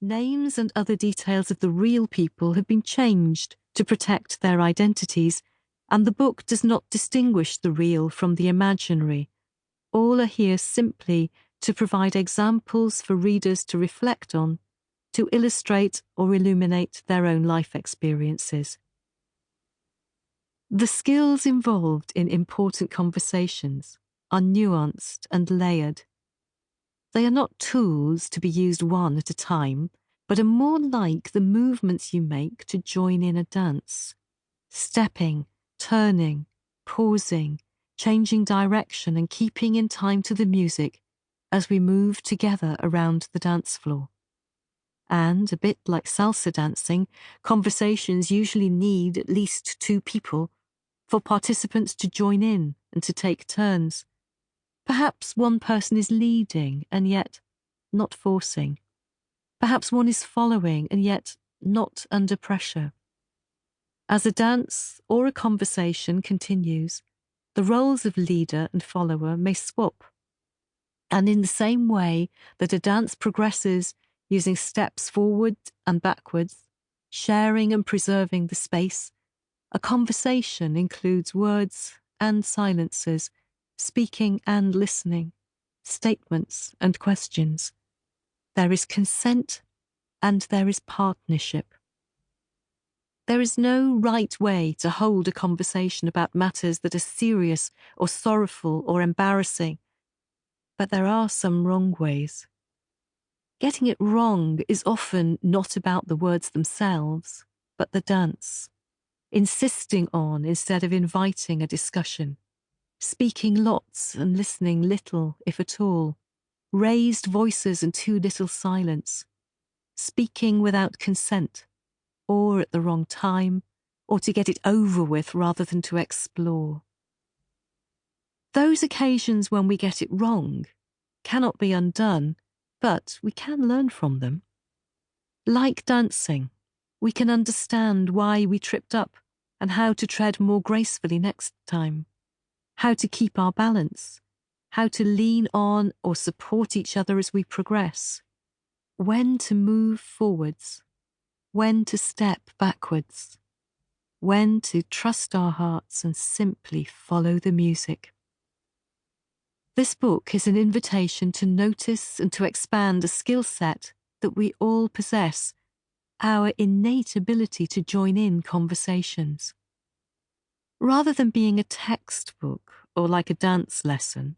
Names and other details of the real people have been changed to protect their identities, and the book does not distinguish the real from the imaginary. All are here simply to provide examples for readers to reflect on, to illustrate or illuminate their own life experiences. The skills involved in important conversations are nuanced and layered. They are not tools to be used one at a time, but are more like the movements you make to join in a dance. Stepping, turning, pausing, changing direction and keeping in time to the music as we move together around the dance floor. And, a bit like salsa dancing, conversations usually need at least two people for participants to join in and to take turns. Perhaps one person is leading and yet not forcing. Perhaps one is following and yet not under pressure. As a dance or a conversation continues, the roles of leader and follower may swap. And in the same way that a dance progresses using steps forward and backwards, sharing and preserving the space, a conversation includes words and silences, speaking and listening, statements and questions. There is consent and there is partnership. There is no right way to hold a conversation about matters that are serious or sorrowful or embarrassing, but there are some wrong ways. Getting it wrong is often not about the words themselves, but the dance. Insisting on instead of inviting a discussion. Speaking lots and listening little, if at all. Raised voices and too little silence. Speaking without consent, or at the wrong time, or to get it over with rather than to explore. Those occasions when we get it wrong cannot be undone, but we can learn from them. Like dancing, we can understand why we tripped up and how to tread more gracefully next time, how to keep our balance, how to lean on or support each other as we progress, when to move forwards, when to step backwards, when to trust our hearts and simply follow the music. This book is an invitation to notice and to expand a skill set that we all possess, our innate ability to join in conversations. Rather than being a textbook or like a dance lesson,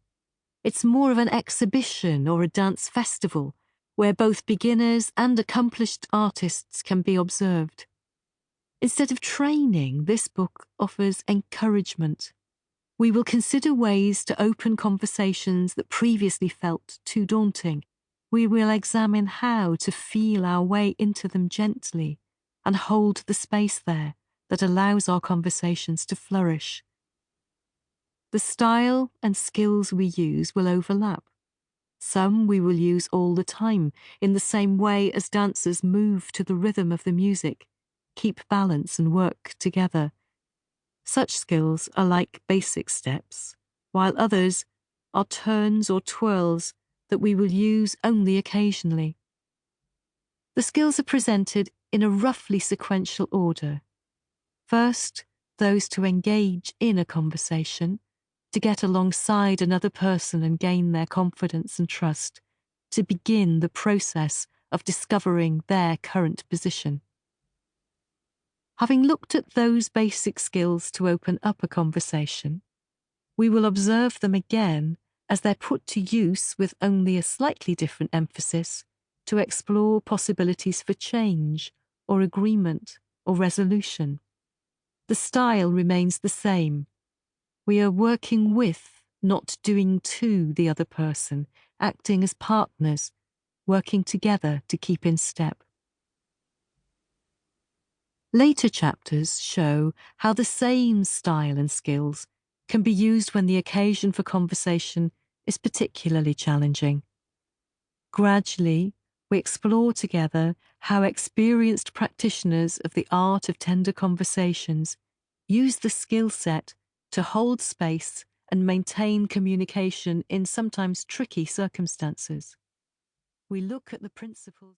it's more of an exhibition or a dance festival where both beginners and accomplished artists can be observed. Instead of training, this book offers encouragement. We will consider ways to open conversations that previously felt too daunting. We will examine how to feel our way into them gently and hold the space there that allows our conversations to flourish. The style and skills we use will overlap. Some we will use all the time, in the same way as dancers move to the rhythm of the music, keep balance and work together. Such skills are like basic steps, while others are turns or twirls that we will use only occasionally. The skills are presented in a roughly sequential order. First, those to engage in a conversation, to get alongside another person and gain their confidence and trust, to begin the process of discovering their current position. Having looked at those basic skills to open up a conversation, we will observe them again as they're put to use with only a slightly different emphasis to explore possibilities for change or agreement or resolution. The style remains the same. We are working with, not doing to the other person, acting as partners, working together to keep in step. Later chapters show how the same style and skills can be used when the occasion for conversation is particularly challenging. Gradually, we explore together how experienced practitioners of the art of tender conversations use the skill set to hold space and maintain communication in sometimes tricky circumstances. We look at the principles